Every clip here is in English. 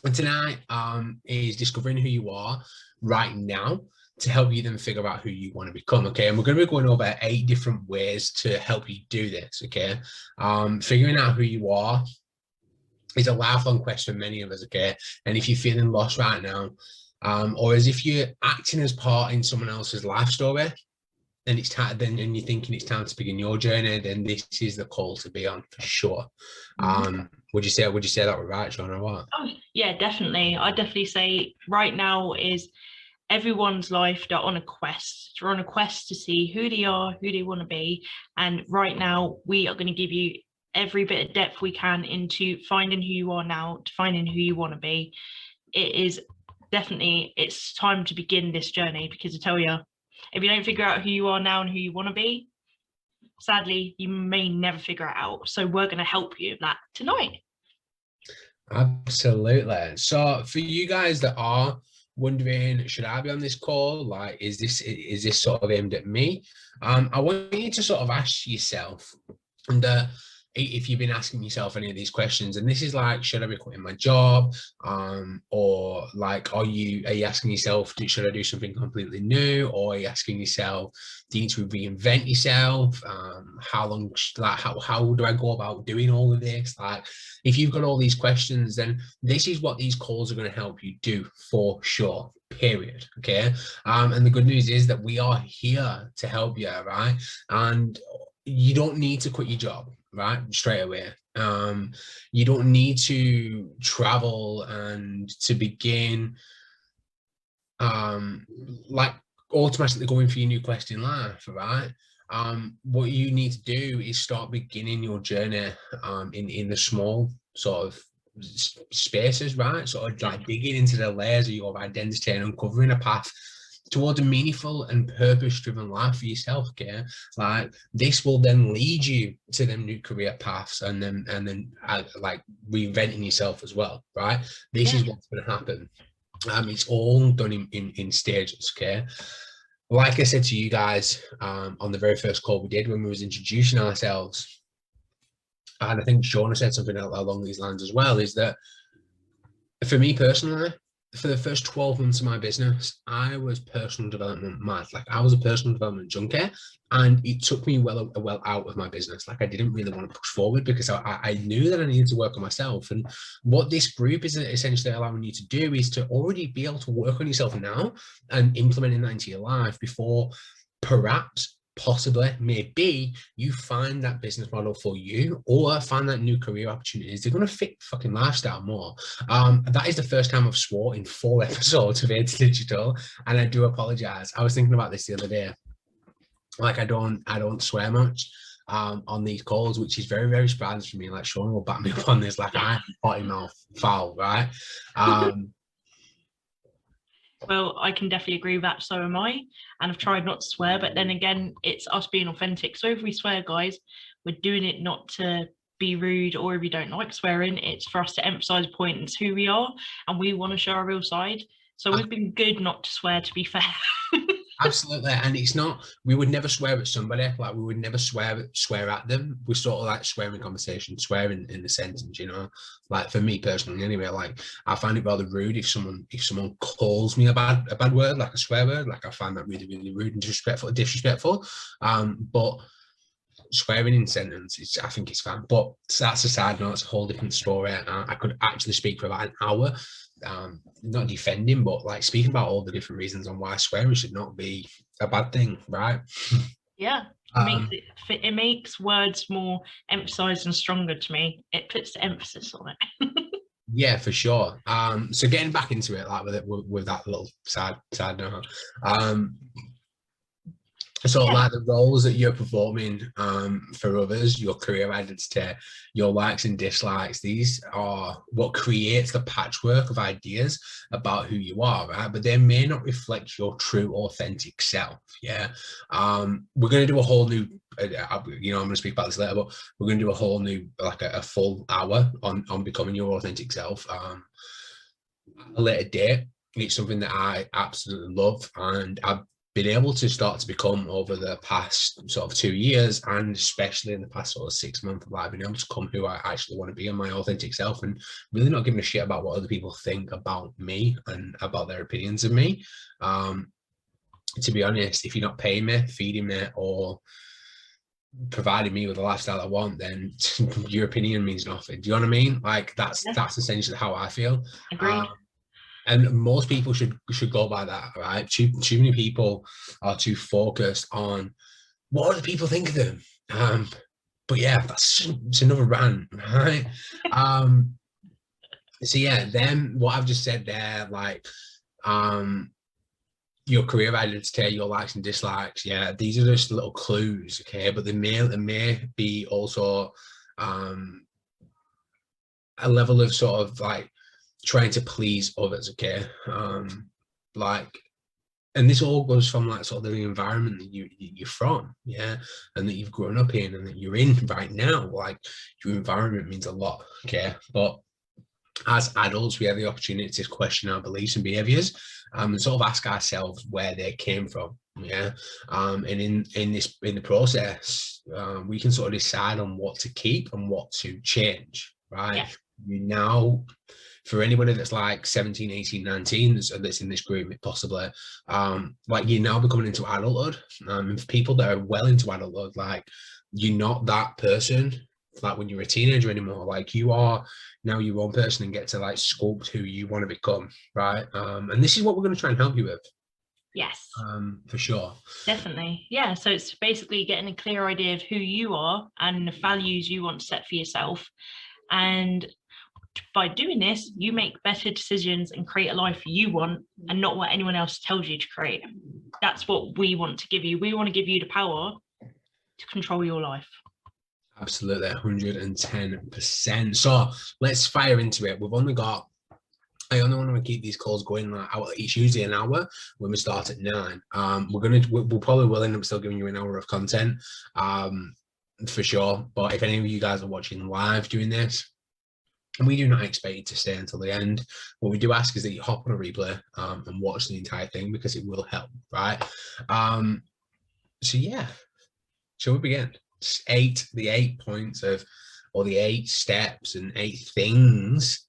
And tonight is discovering who you are right now to help you then figure out who you want to become. Okay, and we're going to be going over 8 different ways to help you do this. Okay, figuring out who you are is a lifelong question for many of us. Okay, and if you're feeling lost right now, or as if you're acting as part in someone else's life story, then it's time, then and you're thinking it's time to begin your journey, then this is the call to be on for sure. Would you say that we're right, Sean, or what? Oh, yeah, definitely. I definitely say right now is everyone's life. They're on a quest. They're on a quest to see who they are, who they want to be. And right now, we are going to give you every bit of depth we can into finding who you are now, to finding who you want to be. It is definitely, it's time to begin this journey, because I tell you, if you don't figure out who you are now and who you want to be, sadly, you may never figure it out. So we're going to help you in that tonight. Absolutely. So for you guys that are wondering, should I be on this call? Like, is this sort of aimed at me? I want you to sort of ask yourself, and if you've been asking yourself any of these questions, and this is like, should I be quitting my job? Or like, are you asking yourself, should I do something completely new? Or are you asking yourself, do you need to reinvent yourself? How long, like, how do I go about doing all of this? Like, if you've got all these questions, then this is what these calls are going to help you do for sure. Period. Okay. And the good news is that we are here to help you, right? And you don't need to quit your job, right, straight away. You don't need to travel and to begin like automatically going for your new quest in life, right? What you need to do is start beginning your journey in the small sort of spaces, right? Sort of like digging into the layers of your identity and uncovering a path towards a meaningful and purpose-driven life for yourself. Okay, like this will then lead you to them new career paths, and then like reinventing yourself as well, right? This is what's going to happen. It's all done in stages. Okay, like I said to you guys on the very first call we did when we was introducing ourselves, and I think Shauna said something along these lines as well, is that for me personally, for the first 12 months of my business, I was personal development mad. Like, I was a personal development junkie, and it took me well out of my business. Like, I didn't really want to push forward because I knew that I needed to work on myself. And what this group is essentially allowing you to do is to already be able to work on yourself now and implementing that into your life before perhaps possibly, maybe you find that business model for you or find that new career opportunities. They're going to fit fucking lifestyle more. That is the first time I've swore in 4 episodes of It's Digital, and I do apologize. I was thinking about this the other day. Like, I don't swear much on these calls, which is very, very surprising for me. Like, Sean will back me up on this. Like, I am potty mouth foul, right? Well, I can definitely agree with that. So am I. And I've tried not to swear, but then again, it's us being authentic. So if we swear, guys, we're doing it not to be rude, or if you don't like swearing, it's for us to emphasize points who we are, and we want to show our real side. So we've been good not to swear, to be fair. Absolutely. And it's not, we would never swear at somebody, like we would never swear at them. We sort of like swearing conversation, swearing in the sentence, you know, like for me personally anyway. Like, I find it rather rude if someone calls me a bad word, like a swear word. Like, I find that really, really rude and disrespectful. But swearing in sentence, I think it's fine. But that's a side note. It's a whole different story. I could actually speak for about an hour, not defending, but like speaking about all the different reasons on why swearing should not be a bad thing, right? Yeah, it makes words more emphasized and stronger to me. It puts the emphasis on it. Yeah, for sure. So getting back into it, like with that little side note, so like the roles that you're performing for others, your career identity, your likes and dislikes, these are what creates the patchwork of ideas about who you are, right? But they may not reflect your true authentic self. Yeah. We're going to do a whole new, I'm going to speak about this later, but we're going to do a whole new, like a full hour on becoming your authentic self at a later date. It's something that I absolutely love, and I've been able to start to become over the past sort of 2 years, and especially in the past sort of 6 months, I've been able to become who I actually want to be, and my authentic self, and really not giving a shit about what other people think about me and about their opinions of me. To be honest, if you're not paying me, feeding me, or providing me with the lifestyle I want, then your opinion means nothing. Do you know what I mean? Like that's essentially how I feel. Agreed. And most people should go by that, right? Too many people are too focused on what other people think of them. But yeah, it's another rant, right? So yeah, then what I've just said there, like, your career identity, your likes and dislikes, yeah, these are just little clues, okay? But there may be also a level of sort of like trying to please others, okay? Like, and this all goes from like sort of the environment that you're from, yeah, and that you've grown up in and that you're in right now. Like, your environment means a lot, okay? But as adults, we have the opportunity to question our beliefs and behaviors, and sort of ask ourselves where they came from, yeah. And in the process, we can sort of decide on what to keep and what to change, right? Yeah. You now, for anybody that's like 17, 18, 19 that's in this group, possibly, like, you're now becoming into adulthood. And for people that are well into adulthood, like, you're not that person like when you're a teenager anymore. Like, you are now your own person and get to like sculpt who you want to become, right? And this is what we're going to try and help you with. Yes. For sure. Definitely. Yeah. So it's basically getting a clear idea of who you are and the values you want to set for yourself. And by doing this, you make better decisions and create a life you want, and not what anyone else tells you to create. That's what we want to give you. We want to give you the power to control your life. Absolutely, 110%. So let's fire into it. I only want to keep these calls going like each, usually an hour when we start at 9. We'll probably will end up still giving you an hour of content, for sure. But if any of you guys are watching live doing this, and we do not expect you to stay until the end, what we do ask is that you hop on a replay and watch the entire thing, because it will help, right? So yeah, shall we begin? The 8 points of, or the 8 steps and 8 things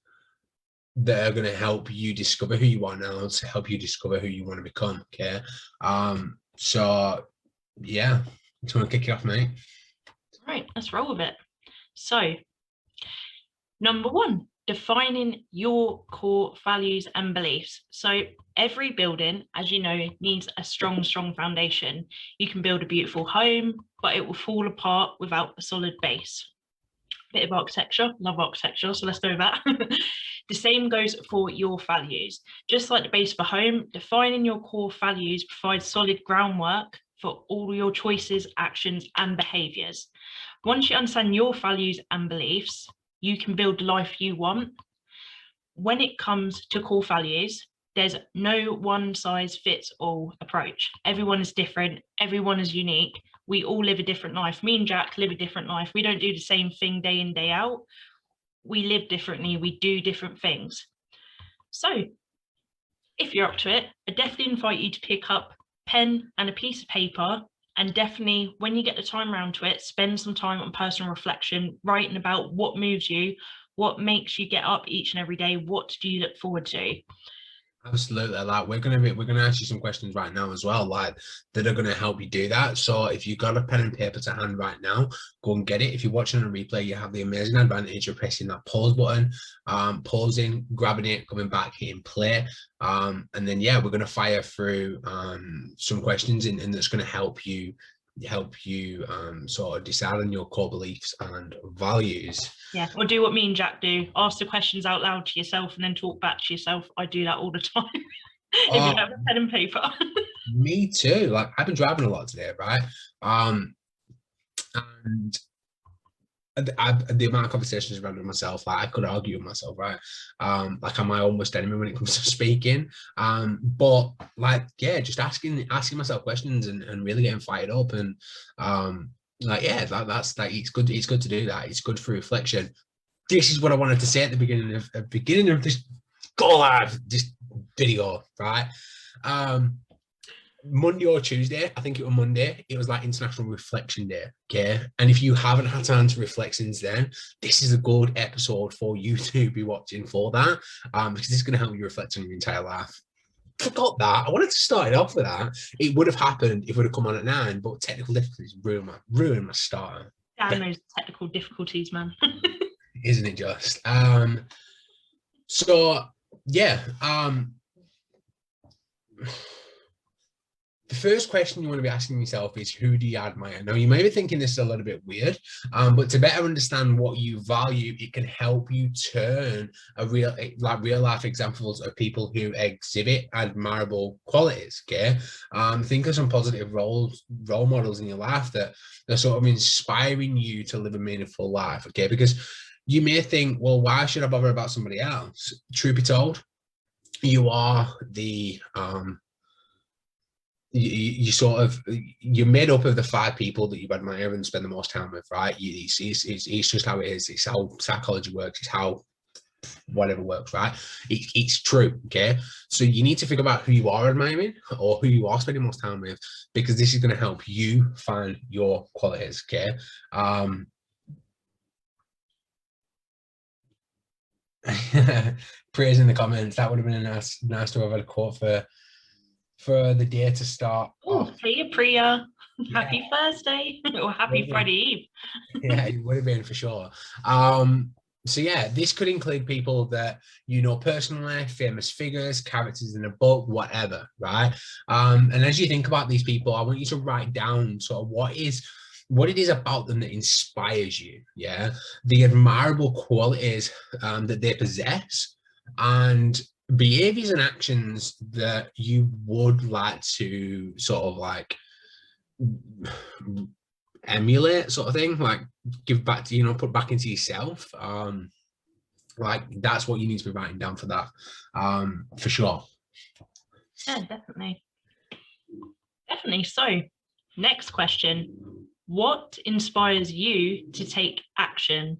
that are going to help you discover who you are now, to help you discover who you want to become, okay? So yeah, do you want to kick it off, mate? Right, let's roll with it. So, number 1, defining your core values and beliefs. So every building, as you know, needs a strong foundation. You can build a beautiful home, but it will fall apart without a solid base. Bit of architecture, love architecture, so let's do that. The same goes for your values. Just like the base of a home, defining your core values provides solid groundwork for all your choices, actions, and behaviors. Once you understand your values and beliefs, you can build the life you want. When it comes to core values, there's no one size fits all approach. Everyone is different. Everyone is unique. We all live a different life. Me and Jack live a different life. We don't do the same thing day in, day out. We live differently. We do different things. So if you're up to it, I definitely invite you to pick up a pen and a piece of paper, and definitely, when you get the time around to it, spend some time on personal reflection, writing about what moves you, what makes you get up each and every day, what do you look forward to. Absolutely. Like, we're gonna ask you some questions right now as well, like, that are gonna help you do that. So if you've got a pen and paper to hand right now, go and get it. If you're watching a replay, you have the amazing advantage of pressing that pause button, pausing, grabbing it, coming back, hitting play, and then yeah, we're gonna fire through some questions, and that's gonna help you sort of decide on your core beliefs and values. Yeah, or do what me and Jack do, ask the questions out loud to yourself and then talk back to yourself. I do that all the time. If you have a pen and paper. Me too. Like, I've been driving a lot today, right? And the amount of conversations I've had with myself, like, I could argue with myself, right? Like, I'm my own worst enemy when it comes to speaking. But like, yeah, just asking myself questions and really getting fired up, and like, yeah, that's like, it's good to do that. It's good for reflection. This is what I wanted to say at the beginning of this go live, this video, right? Monday or Tuesday, I think it was Monday, it was like International Reflection Day, okay? And if you haven't had time to reflect since then, this is a good episode for you to be watching for that, because it's going to help you reflect on your entire life. Forgot that. I wanted to start it off with that. It would have happened if it would have come on at 9, but technical difficulties ruined my starter. Damn those technical difficulties, man. Isn't it just? So yeah, the first question you want to be asking yourself is, who do you admire? Now, you may be thinking this is a little bit weird, but to better understand what you value, it can help you turn real life examples of people who exhibit admirable qualities. Okay, think of some positive role models in your life that are sort of inspiring you to live a meaningful life. Okay, because you may think, well, why should I bother about somebody else? Truth be told, you are the you're made up of the 5 people that you admire and spend the most time with, right? It's just how it is. It's how psychology works. It's how whatever works, right? It's true. Okay, so you need to think about who you are admiring or who you are spending most time with, because this is going to help you find your qualities. Okay. Praise in the comments. That would have been a nice to have had a quote for the day to start. Oh, Priya. Happy Thursday or happy Friday Eve. Yeah, it would have been for sure. So yeah, this could include people that you know personally, famous figures, characters in a book, whatever, right? And as you think about these people, I want you to write down sort of what it is about them that inspires you. Yeah, the admirable qualities that they possess, and behaviors and actions that you would like to sort of like emulate, sort of thing, like give back to, you know, put back into yourself. Like that's what you need to be writing down for that, for sure. Yeah, definitely. So next question, what inspires you to take action?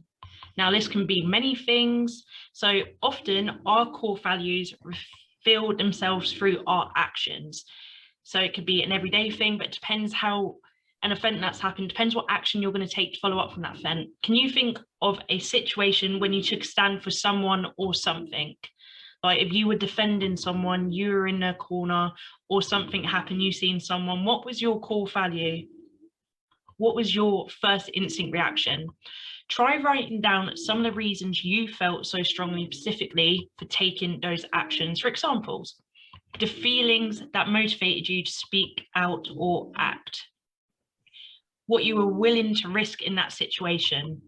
Now, this can be many things. So often our core values reveal themselves through our actions. So it could be an everyday thing, but it depends how an event that's happened, depends what action you're going to take to follow up from that event. Can you think of a situation when you took a stand for someone or something? Like if you were defending someone, you were in their corner, or something happened, you seen someone, what was your core value? What was your first instinct reaction? Try writing down some of the reasons you felt so strongly specifically for taking those actions. For examples, the feelings that motivated you to speak out or act, what you were willing to risk in that situation,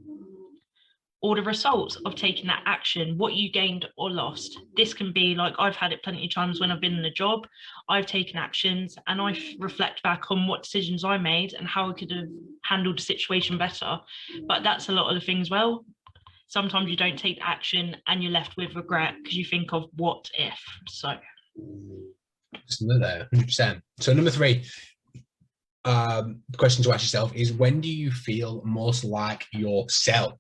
or the results of taking that action, what you gained or lost. This can be like, I've had it plenty of times when I've been in a job, I've taken actions and I reflect back on what decisions I made and how I could have handled the situation better. But that's a lot of the things. Well, sometimes you don't take action and you're left with regret because you think of what if. So there, 100%. So number 3, question to ask yourself is, when do you feel most like yourself?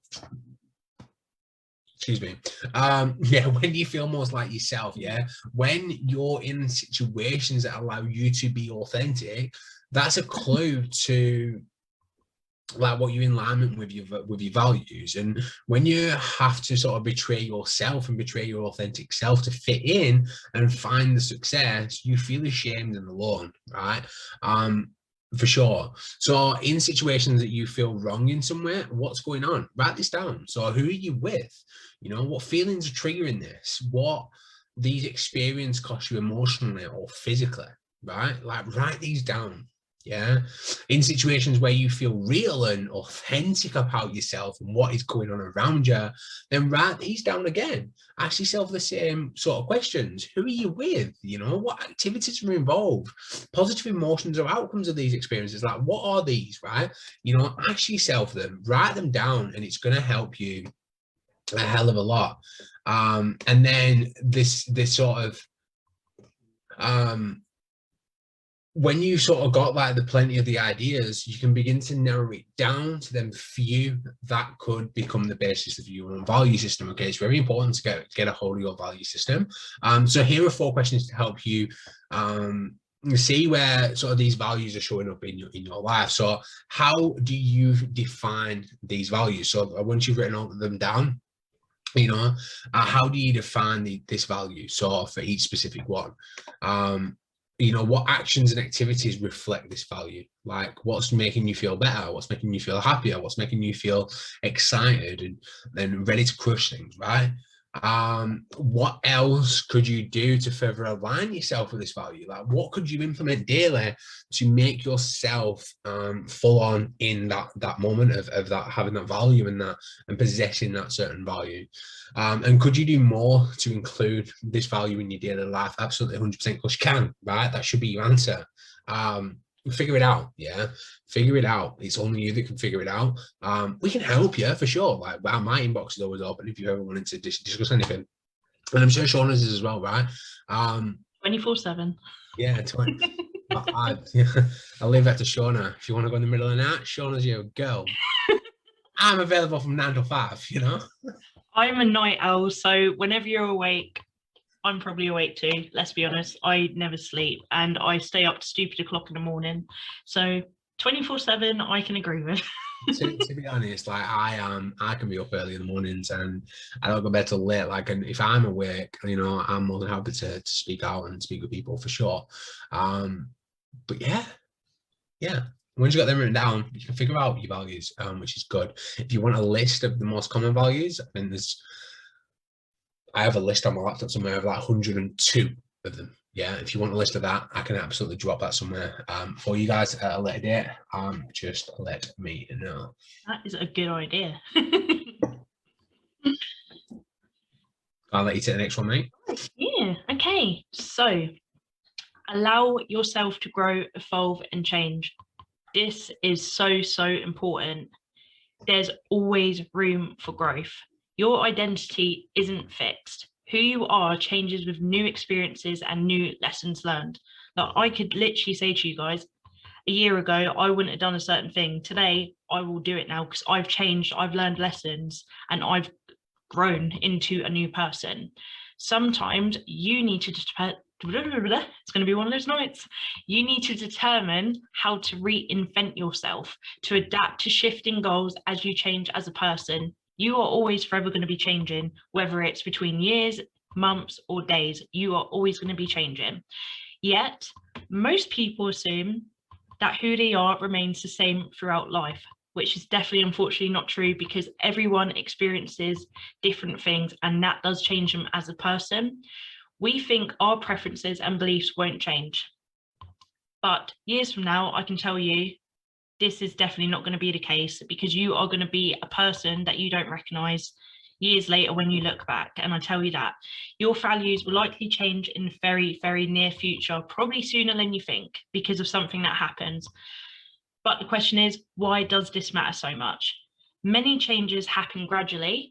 Excuse me. Yeah, when do you feel most like yourself? Yeah, when you're in situations that allow you to be authentic, that's a clue to like what you're in alignment with your values. And when you have to sort of betray yourself and betray your authentic self to fit in and find the success, you feel ashamed and alone, right? For sure. So in situations that you feel wrong in some way, what's going on? Write this down. So who are you with? You know, what feelings are triggering this? What these experiences cost you emotionally or physically, right? Like write these down. Yeah. In situations where you feel real and authentic about yourself and what is going on around you, then write these down again. Ask yourself the same sort of questions. Who are you with? You know, what activities are involved? Positive emotions or outcomes of these experiences. Like, what are these, right? You know, ask yourself them, write them down, and it's going to help you a hell of a lot. And then this sort of when you sort of got like the plenty of the ideas, you can begin to narrow it down to them few that could become the basis of your own value system. Okay, it's very important to get a hold of your value system. So here are 4 questions to help you you see where sort of these values are showing up in your life. So how do you define these values? So once you've written all of them down, how do you define this value? So for each specific one, what actions and activities reflect this value? Like what's making you feel better? What's making you feel happier? What's making you feel excited and ready to crush things, right? What else could you do to further align yourself with this value? Like what could you implement daily to make yourself full on in that moment of that, having that value and possessing that certain value? And could you do more to include this value in your daily life? Absolutely, 100%, because you can, right? That should be your answer. Figure it out. Yeah, figure it out. It's only you that can figure it out. We can help you for sure. Like my inbox is always open if you ever wanted to discuss anything, and I'm sure Shauna's is as well, right? 24/7. Yeah, 25. Yeah. I'll leave that to Shauna. If you want to go in the middle of the night, Shauna's your girl. I'm available from 9 to 5. I'm a night owl, so whenever you're awake, I'm probably awake too. Let's be honest. I never sleep, and I stay up to stupid o'clock in the morning. So 24/7, I can agree with. to be honest, like I can be up early in the mornings and I don't go to bed till late. Like, and if I'm awake, I'm more than happy to speak out and speak with people for sure. But yeah. Once you got them written down, you can figure out your values, which is good. If you want a list of the most common values, I have a list on my laptop somewhere of like 102 of them. Yeah, if you want a list of that, I can absolutely drop that somewhere for you guys at a later date. Just let me know. That is a good idea. I'll let you take the next one, mate. Yeah, okay. So allow yourself to grow, evolve, and change. This is so important. There's always room for growth. Your identity isn't fixed. Who you are changes with new experiences and new lessons learned. Like I could literally say to you guys, a year ago, I wouldn't have done a certain thing. Today, I will do it now because I've changed, I've learned lessons, and I've grown into a new person. Sometimes you need to it's going to be one of those nights. You need to determine how to reinvent yourself, to adapt to shifting goals as you change as a person. You are always forever going to be changing, whether it's between years, months, or days. You are always going to be changing. Yet, most people assume that who they are remains the same throughout life, which is definitely unfortunately not true because everyone experiences different things and that does change them as a person. We think our preferences and beliefs won't change. But years from now, I can tell you, this is definitely not going to be the case because you are going to be a person that you don't recognize years later when you look back. And I tell you that your values will likely change in the very, very near future, probably sooner than you think because of something that happens. But the question is, why does this matter so much? Many changes happen gradually,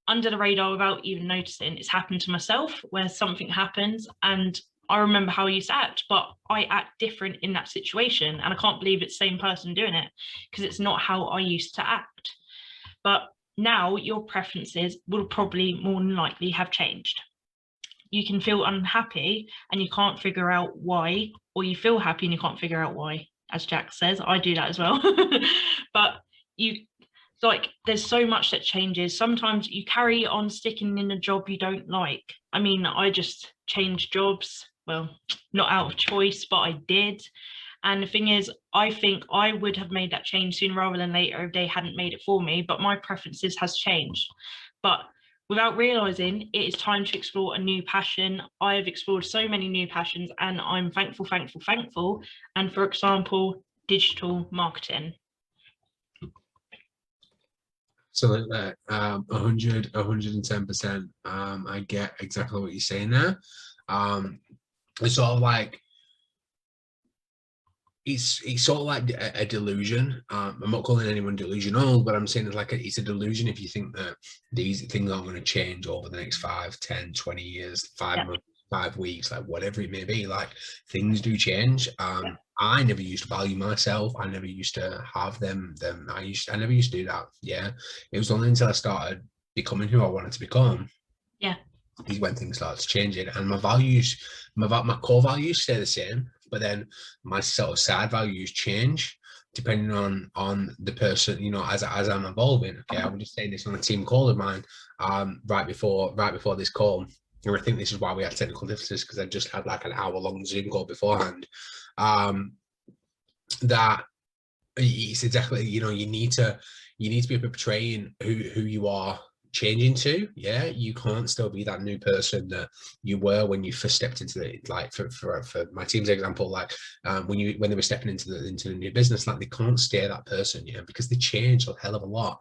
under the radar without even noticing. It's happened to myself where something happens and I remember how I used to act, but I act different in that situation. And I can't believe it's the same person doing it because it's not how I used to act. But now your preferences will probably more than likely have changed. You can feel unhappy and you can't figure out why, or you feel happy and you can't figure out why. As Jack says, I do that as well. But there's so much that changes. Sometimes you carry on sticking in a job you don't like. I mean, I just changed jobs. Well, not out of choice, but I did. And the thing is, I think I would have made that change sooner rather than later if they hadn't made it for me, but my preferences has changed. But without realizing, it is time to explore a new passion. I have explored so many new passions and I'm thankful. And for example, digital marketing. Absolutely, 110%. I get exactly what you're saying there. It's sort of like it's sort of like a delusion. I'm not calling anyone delusional, but I'm saying it's a delusion if you think that these things aren't going to change over the next 5, 10, 20 years, 5 months, 5 weeks, like whatever it may be. Like things do change. I never used to value myself. I never used to have them. I never used to do that. Yeah. It was only until I started becoming who I wanted to become. Yeah. Is when things started changing. And my values, my core values stay the same. but then my sort of side values change depending on the person, you know, as I'm evolving. Okay, I was just saying this on a team call of mine right before this call, and I think this is why we had technical differences, because I just had like an hour-long Zoom call beforehand. That it's exactly, you know, you need to be portraying who you are changing to. Yeah, you can't still be that new person that you were when you first stepped into the, like for my team's example, like when they were stepping into the new business, like they can't stay that person, yeah, because they changed a hell of a lot.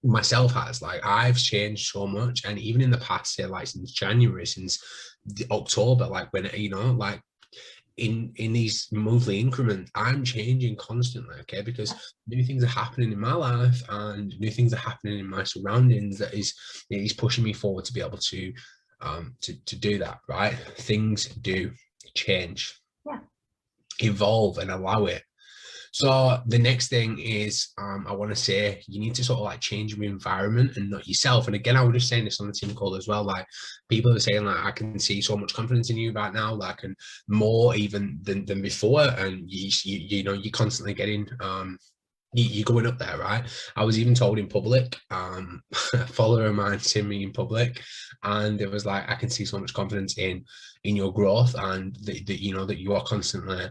Myself has, like, I've changed so much, and even in the past, say, like since January, since October, like when, you know, like in these monthly increments, I'm changing constantly, okay, because new things are happening in my life and new things are happening in my surroundings that is pushing me forward to be able to do that, right? Things do change, evolve, and allow it. So the next thing is, I want to say, you need to sort of like change your environment and not yourself. And again, I was just saying this on the team call as well. Like, people are saying, like, I can see so much confidence in you right now, like, and more even than before. And you know, you're constantly getting you're going up there, right? I was even told in public, a follower of mine seen me in public, and it was like, I can see so much confidence in your growth, and that you know that you are constantly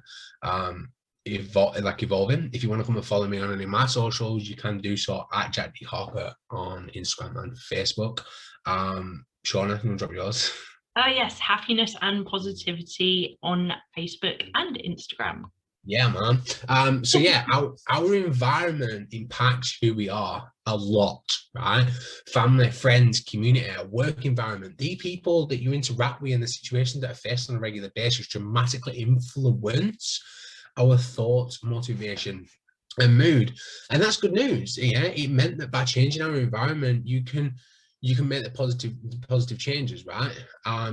evolving. If you want to come and follow me on any of my socials, you can do so at Jack D. Harker on Instagram and Facebook. Shauna, you want to drop yours? Yes, happiness and positivity on Facebook and Instagram. Yeah, man. So yeah, our environment impacts who we are a lot, right? Family, friends, community, work environment, the people that you interact with and the situations that are faced on a regular basis dramatically influence our thoughts, motivation, and mood. And that's good news. Yeah, it meant that by changing our environment, you can make the positive changes, right?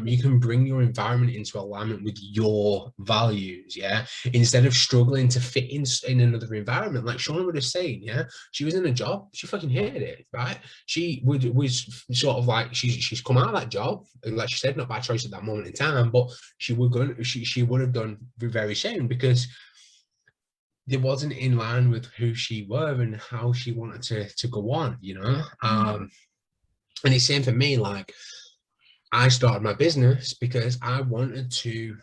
You can bring your environment into alignment with your values, yeah, instead of struggling to fit in another environment. Like Shauna was saying, yeah, she was in a job, she fucking hated it, right? She was sort of like, she's come out of that job, like she said, not by choice at that moment in time, but she would have done very soon, because it wasn't in line with who she were and how she wanted to go on, you know. And it's same for me. Like, I started my business because I wanted to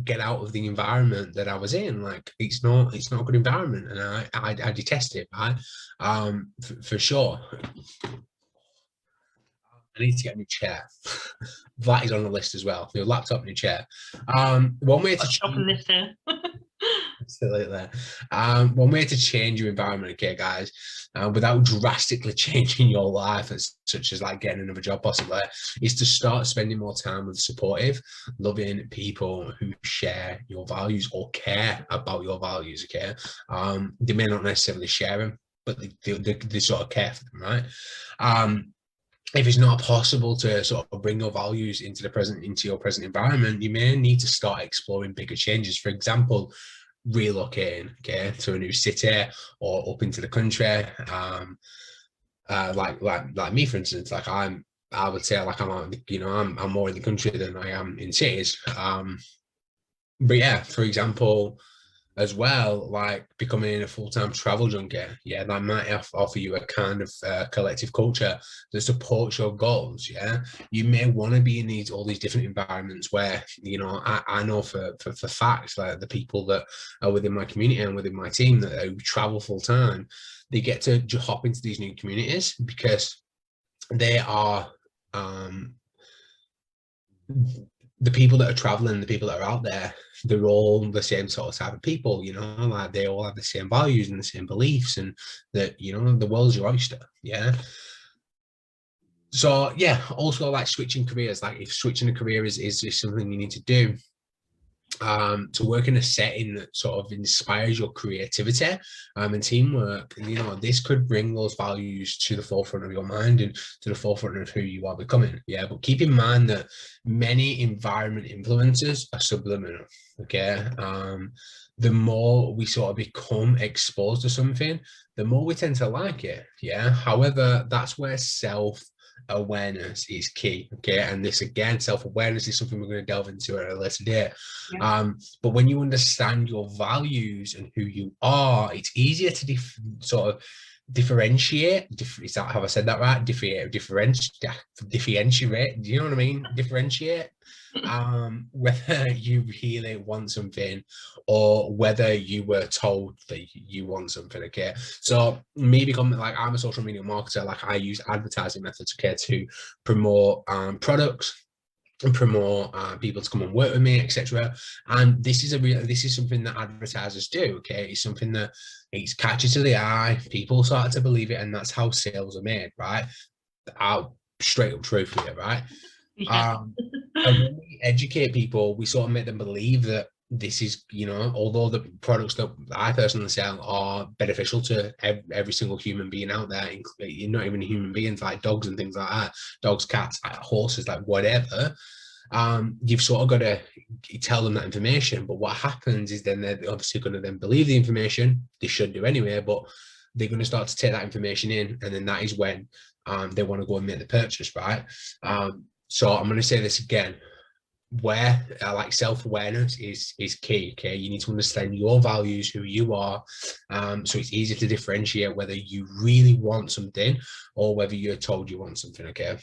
get out of the environment that I was in. Like, it's not a good environment, and I detest it, right? For sure. I need to get a new chair. That is on the list as well. Your laptop and your chair. One way to Shopping list here. Absolutely. One way to change your environment, okay, guys, without drastically changing your life, such as like getting another job possibly, is to start spending more time with supportive, loving people who share your values or care about your values, okay? They may not necessarily share them, but they sort of care for them, right? If it's not possible to sort of bring your values into your present environment, you may need to start exploring bigger changes. For example, relocating, okay, to a new city or up into the country. Like me, for instance, like I would say, like, I'm more in the country than I am in cities. But yeah, for example, as well, like becoming a full-time travel junkie, yeah, that might offer you a kind of collective culture that supports your goals. Yeah, you may want to be in all these different environments where, you know, I know for facts, like the people that are within my community and within my team that travel full-time, they get to just hop into these new communities because they are the people that are traveling, the people that are out there, they're all the same sort of type of people, you know, like they all have the same values and the same beliefs, and that, you know, the world's your oyster. Yeah. So yeah, also like switching careers, like if switching a career is something you need to do, to work in a setting that sort of inspires your creativity and teamwork, you know, this could bring those values to the forefront of your mind and to the forefront of who you are becoming. Yeah, but keep in mind that many environment influences are subliminal. Okay, the more we sort of become exposed to something, the more we tend to like it. Yeah, however, that's where self awareness is key. Okay, and this again, self-awareness is something we're going to delve into at a later date. Yeah. But when you understand your values and who you are, it's easier to sort of differentiate. Is that, have I said that right? Differentiate. Do you know what I mean? Differentiate. Whether you really want something or whether you were told that you want something. Okay, so me becoming, like, I'm a social media marketer. Like, I use advertising methods, okay, to promote products and promote people to come and work with me, etc. And this is something that advertisers do. Okay, it's something that it's catchy to the eye. People start to believe it, and that's how sales are made, right? I'll straight up truth here, right? Yeah. And when we educate people, we sort of make them believe that this is, although the products that I personally sell are beneficial to every single human being out there, not even human beings, like dogs and things like that, dogs, cats, horses, like whatever. You've sort of got to tell them that information. But what happens is then they're obviously going to then believe the information. They should do anyway, but they're going to start to take that information in, and then that is when they want to go and make the purchase, right? So I'm going to say this again, where like self-awareness is key. Okay, you need to understand your values, who you are, so it's easy to differentiate whether you really want something or whether you're told you want something. Okay,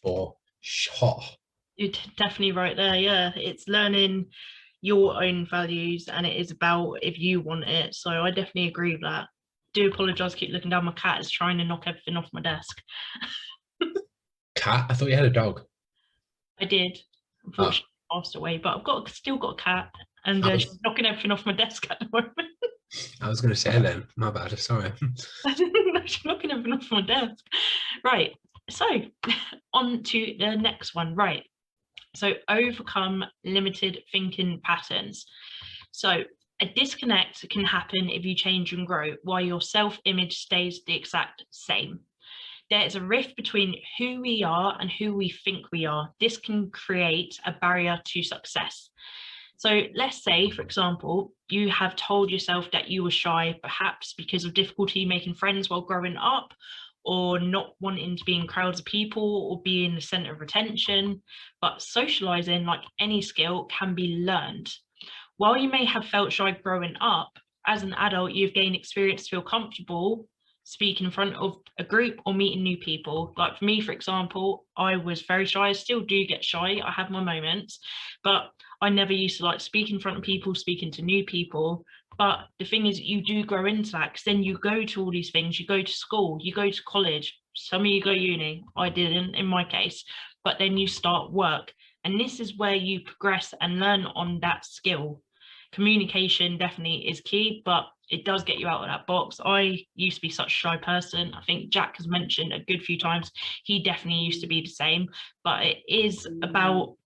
for sure. You're definitely right there. Yeah, it's learning your own values, and it is about if you want it. So I definitely agree with that. Do apologize, keep looking down. My cat is trying to knock everything off my desk. Cat? I thought you had a dog. I did, unfortunately, passed away, but still got a cat, and she's knocking everything off my desk at the moment. I was going to say then, my bad, sorry. She's knocking everything off my desk. Right, so on to the next one. Right, so overcome limited thinking patterns. So a disconnect can happen if you change and grow while your self-image stays the exact same. There is a rift between who we are and who we think we are. This can create a barrier to success. So let's say, for example, you have told yourself that you were shy, perhaps because of difficulty making friends while growing up, or not wanting to be in crowds of people or be in the center of attention. But socializing, like any skill, can be learned. While you may have felt shy growing up, as an adult, you've gained experience to feel comfortable speak in front of a group or meeting new people. Like for me, for example, I was very shy. I still do get shy. I have my moments, but I never used to like speak in front of people, speaking to new people. But the thing is, you do grow into that, because then you go to all these things. You go to school, you go to college. Some of you go uni. I didn't in my case. But then you start work. And this is where you progress and learn on that skill. Communication definitely is key, but it does get you out of that box. I used to be such a shy person. I think Jack has mentioned a good few times, he definitely used to be the same, but it is about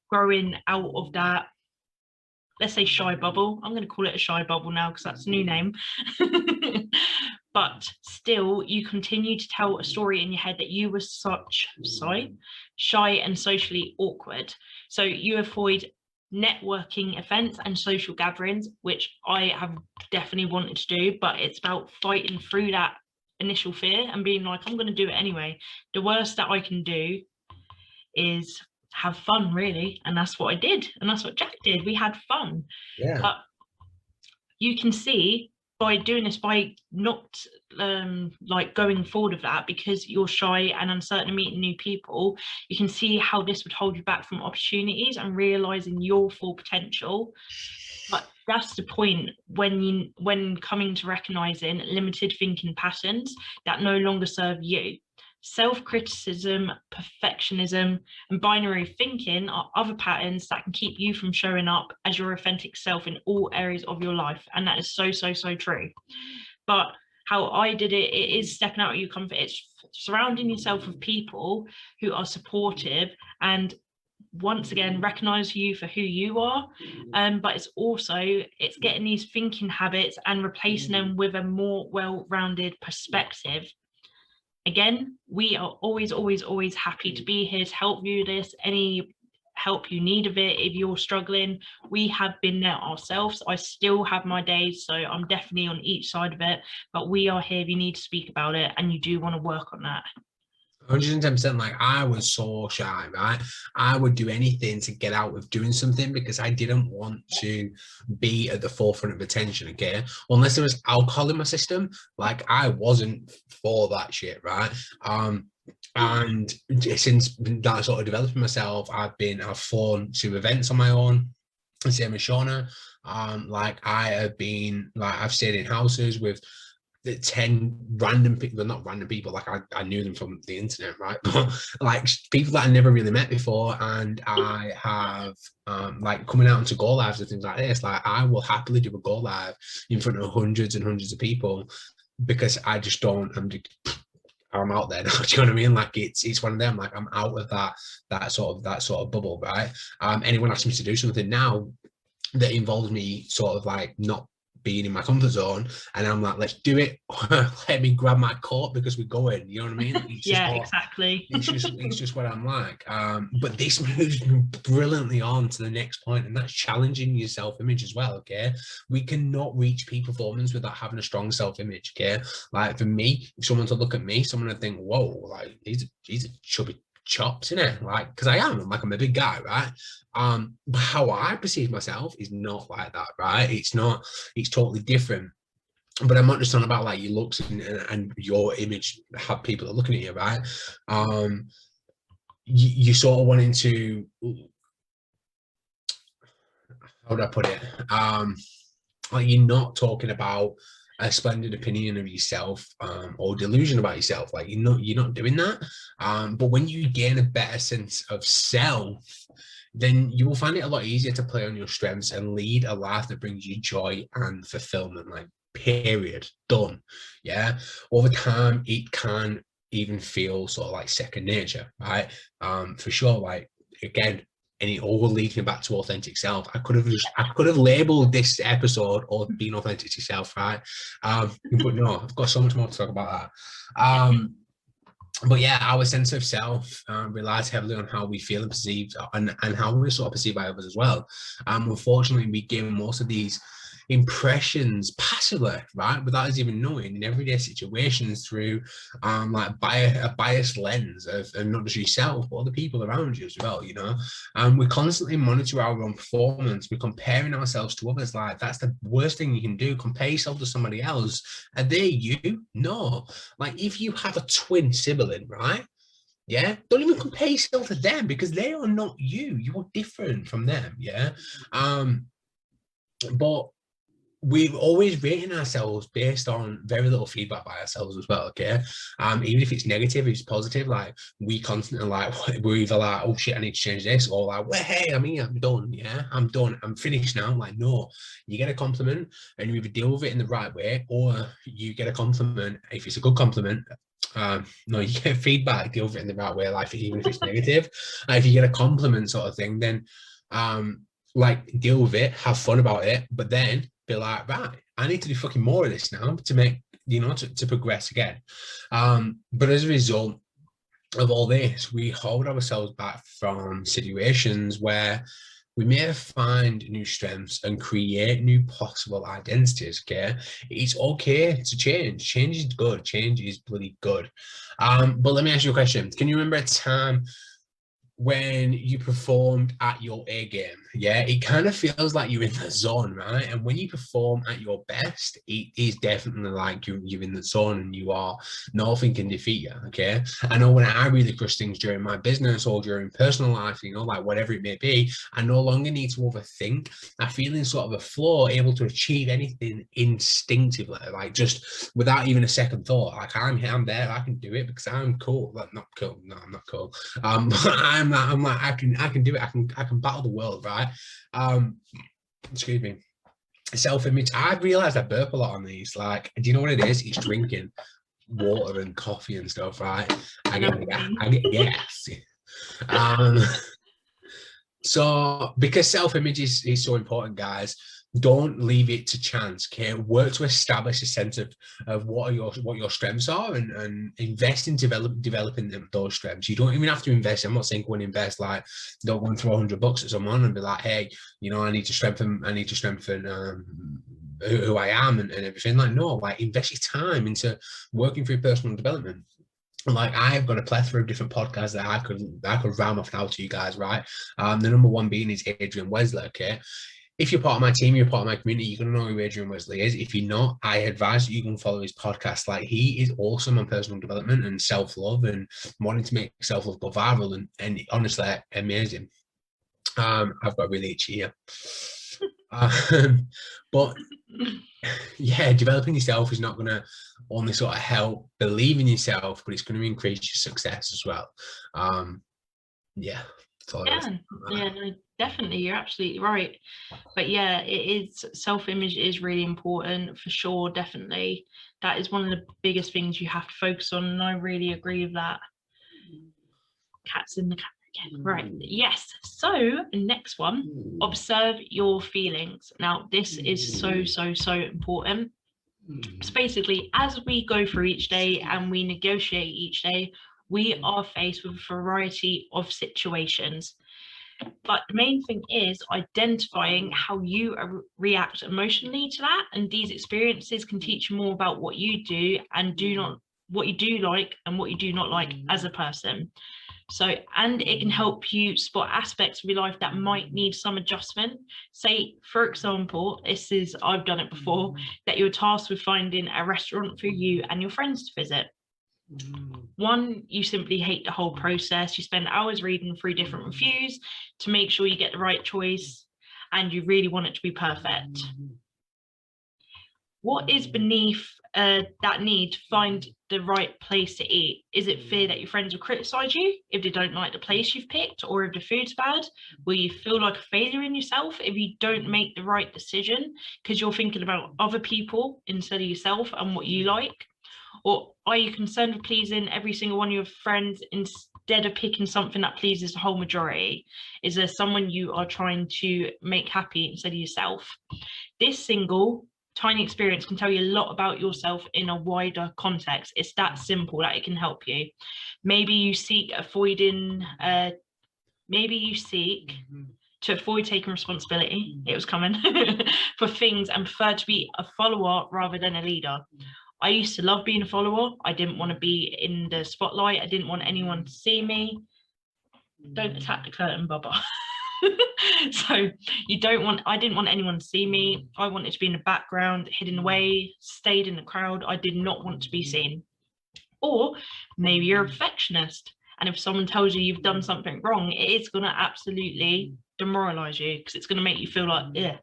growing out of that, let's say, shy bubble. I'm going to call it a shy bubble now because that's a new name. But still, you continue to tell a story in your head that you were shy and socially awkward. So you avoid networking events and social gatherings, which I have definitely wanted to do, but it's about fighting through that initial fear and being like, I'm going to do it anyway. The worst that I can do is have fun, really, and that's what I did, and that's what Jack did. We had fun. Yeah. But you can see by doing this, by not like going forward of that, because you're shy and uncertain of meeting new people, you can see how this would hold you back from opportunities and realizing your full potential. But that's the point, when coming to recognizing limited thinking patterns that no longer serve you. Self-criticism, perfectionism, and binary thinking are other patterns that can keep you from showing up as your authentic self in all areas of your life. And that is so, so, so true. But how I did it, it is stepping out of your comfort. It's surrounding yourself with people who are supportive and, once again, recognize you for who you are. But it's getting these thinking habits and replacing them with a more well-rounded perspective. Again, we are always, always, always happy to be here to help you with this. Any help you need of it. If you're struggling, we have been there ourselves. I still have my days, so I'm definitely on each side of it, but we are here if you need to speak about it and you do want to work on that. 110%. Like, I was so shy, right? I would do anything to get out of doing something because I didn't want to be at the forefront of attention, okay? Unless there was alcohol in my system, like, I wasn't for that shit, right? And since that sort of developing myself, I've flown to events on my own, same as Shauna. Like, I have been, like, I've stayed in houses with the 10 random people. They're not random people, like, I knew them from the internet, right? But like, people that I never really met before. And I have like, coming out into go lives and things like this, like, I will happily do a go live in front of hundreds and hundreds of people because I just don't, I'm out there now. Do you know what I mean? Like, it's one of them, like, I'm out of that sort of bubble, right? Anyone asks me to do something now that involves me sort of like not being in my comfort zone, and I'm like, let's do it. Let me grab my coat because we're going. You know what I mean? It's yeah, exactly. It's just what I'm like. But this moves me brilliantly on to the next point, and that's challenging your self-image as well. Okay, we cannot reach peak performance without having a strong self-image. Okay, like, for me, if someone to look at me, someone would think, whoa, like, he's a chubby chops, in it, like, because I'm a big guy, right? But how I perceive myself is not like that, right? It's totally different. But I'm not just talking about like your looks and your image, how people are looking at you, right? You sort of wanting to, how would I put it? Like, you're not talking about a splendid opinion of yourself, or delusion about yourself. Like, you're not doing that. But when you gain a better sense of self, then you will find it a lot easier to play on your strengths and lead a life that brings you joy and fulfillment. Like, period, done. Yeah. Over time, it can even feel sort of like second nature, right? For sure. Like, again, and it all leads me back to authentic self. I could have labeled this episode or being authentic to yourself, right? But no, I've got so much more to talk about that. But yeah, our sense of self relies heavily on how we feel and perceive, and how we're sort of perceived by others as well. Unfortunately, we gain most of these impressions passively, right, without us even knowing, in everyday situations through like a biased lens of not just yourself but other people around you as well, you know. We constantly monitor our own performance. We're comparing ourselves to others. Like, that's the worst thing you can do. Compare yourself to somebody else. Are they you? No. Like, if you have a twin sibling, right, yeah, don't even compare yourself to them because they are not you. You are different from them. Yeah. But we've always rating ourselves based on very little feedback by ourselves as well. Okay. Even if it's negative, if it's positive, like, we constantly, like, we're either like, oh shit, I need to change this, or like, well, hey, I'm done. Yeah, I'm done, I'm finished now. Like, no, you get a compliment and you either deal with it in the right way, or you get a compliment. If it's a good compliment, no, you get feedback, deal with it in the right way. Like, even if it's negative, if you get a compliment sort of thing, then like, deal with it, have fun about it, but then be like, right, I need to do fucking more of this now to make, you know, to progress again. But as a result of all this, we hold ourselves back from situations where we may find new strengths and create new possible identities. Okay, it's okay to change. Change is good. Change is bloody good. But let me ask you a question. Can you remember a time when you performed at your A game? Yeah, it kind of feels like you're in the zone, right? And when you perform at your best, it is definitely like you're in the zone and you are, nothing can defeat you. Okay, I know when I really crush things during my business or during personal life, you know, like whatever it may be, I no longer need to overthink. I feel in sort of a flow, able to achieve anything instinctively, like, just without even a second thought. Like, I'm there, I can do it because I'm cool. Like, not cool, no, I'm not cool. But I'm like, I can do it. I can battle the world, right? Excuse me. Self-image. I've realized I burp a lot on these. Like, do you know what it is? It's drinking water and coffee and stuff, right? I get gas. So because self-image is so important, guys, don't leave it to chance. Okay, work to establish a sense of what your strengths are, and invest in developing those strengths. You don't even have to invest. I'm not saying go and invest, like, don't go and throw $100 at someone and be like, hey, I need to strengthen who I am and everything. Like, no, like, invest your time into working through personal development. Like, I've got a plethora of different podcasts that I could ram off now to you guys, right? The number one being is Adrian Wesley. Okay, if you're part of my team, you're part of my community, you're going to know who Adrian Wesley is. If you're not, I advise that you can follow his podcast. Like, he is awesome on personal development and self-love and wanting to make self-love go viral, and honestly, amazing. I've got really itchy here. But yeah, developing yourself is not going to only sort of help believe in yourself, but it's going to increase your success as well. Yeah. Yeah, no, definitely, you're absolutely right. But yeah, it is, self-image is really important for sure. Definitely, that is one of the biggest things you have to focus on, and I really agree with that. Cats in the camera again. Right, yes. So next one, observe your feelings. Now this is so important. So basically, as we go through each day and we negotiate each day, we are faced with a variety of situations. But the main thing is identifying how you react emotionally to that, and these experiences can teach you more about what you do and what you do like and what you do not like as a person. So, and it can help you spot aspects of your life that might need some adjustment. Say, for example, I've done it before, that you're tasked with finding a restaurant for you and your friends to visit. One, you simply hate the whole process. You spend hours reading through different reviews to make sure you get the right choice, and you really want it to be perfect. What is beneath that need to find the right place to eat? Is it fear that your friends will criticize you if they don't like the place you've picked, or if the food's bad? Will you feel like a failure in yourself if you don't make the right decision because you're thinking about other people instead of yourself and what you like? Or are you concerned with pleasing every single one of your friends instead of picking something that pleases the whole majority? Is there someone you are trying to make happy instead of yourself? This single tiny experience can tell you a lot about yourself in a wider context. It's that simple that it can help you. Maybe you seek to avoid taking responsibility, it was coming, for things, and prefer to be a follower rather than a leader. I used to love being a follower. I didn't want to be in the spotlight. I didn't want anyone to see me. Don't attack the curtain, Bubba. So I didn't want anyone to see me. I wanted to be in the background, hidden away, stayed in the crowd. I did not want to be seen. Or maybe you're a perfectionist, and if someone tells you you've done something wrong, it is going to absolutely demoralize you because it's going to make you feel like, yeah.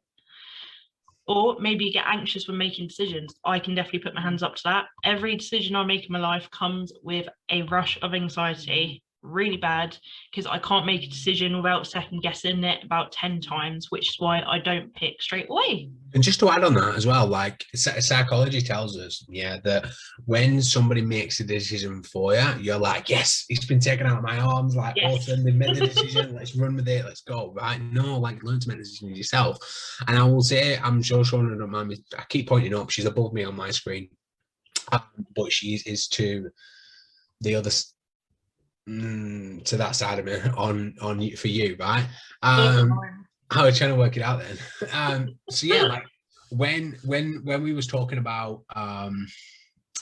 Or maybe you get anxious when making decisions. I can definitely put my hands up to that. Every decision I make in my life comes with a rush of anxiety, really bad, because I can't make a decision without second guessing it about 10 times, which is why I don't pick straight away. And just to add on that as well, like, psychology tells us, that when somebody makes a decision for you, you're like, yes, it's been taken out of my arms, like, yes. Awesome, they made the decision, let's run with it, let's go, right? No, like, learn to make decisions yourself. And I will say, I'm sure Shauna don't mind me, I keep pointing up, she's above me on my screen, but she is to the other, to that side of me, on for you, right? I was trying to work it out then. So yeah, like when we was talking about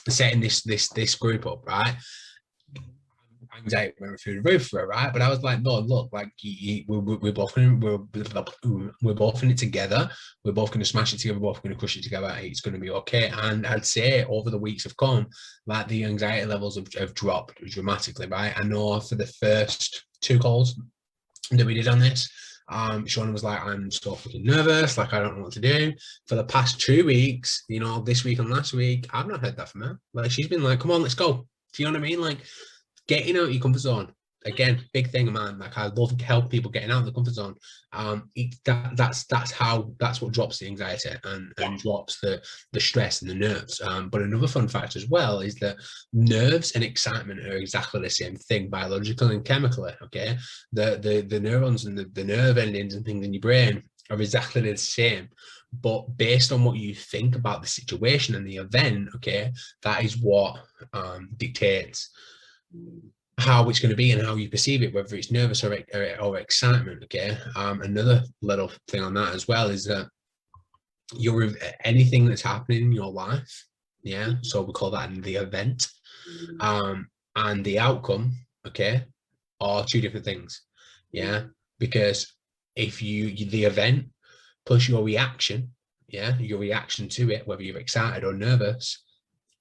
setting this group up, right? Anxiety went through the roof for it, right? But I was like, no, look, like we're both in it together. We're both going to smash it together. We're both going to crush it together. It's going to be okay. And I'd say over the weeks have come, like the anxiety levels have dropped dramatically, right? I know for the first 2 calls that we did on this, Shauna was like, I'm so fucking nervous, like I don't know what to do. For the past 2 weeks, this week and last week, I've not heard that from her. Like, she's been like, come on, let's go. Do you know what I mean? Like, getting out of your comfort zone. Again, big thing of mine. Like, I love to help people getting out of the comfort zone. That's what drops the anxiety and drops the stress and the nerves. But another fun fact as well is that nerves and excitement are exactly the same thing, biologically and chemically. Okay, the neurons and the nerve endings and things in your brain are exactly the same, but based on what you think about the situation and the event, okay, that is what dictates how it's going to be and how you perceive it, whether it's nervous or excitement. Okay. Another little thing on that as well is that anything that's happening in your life, yeah, so we call that the event, and the outcome, okay, are two different things. Yeah, because if the event plus your reaction, yeah, your reaction to it, whether you're excited or nervous,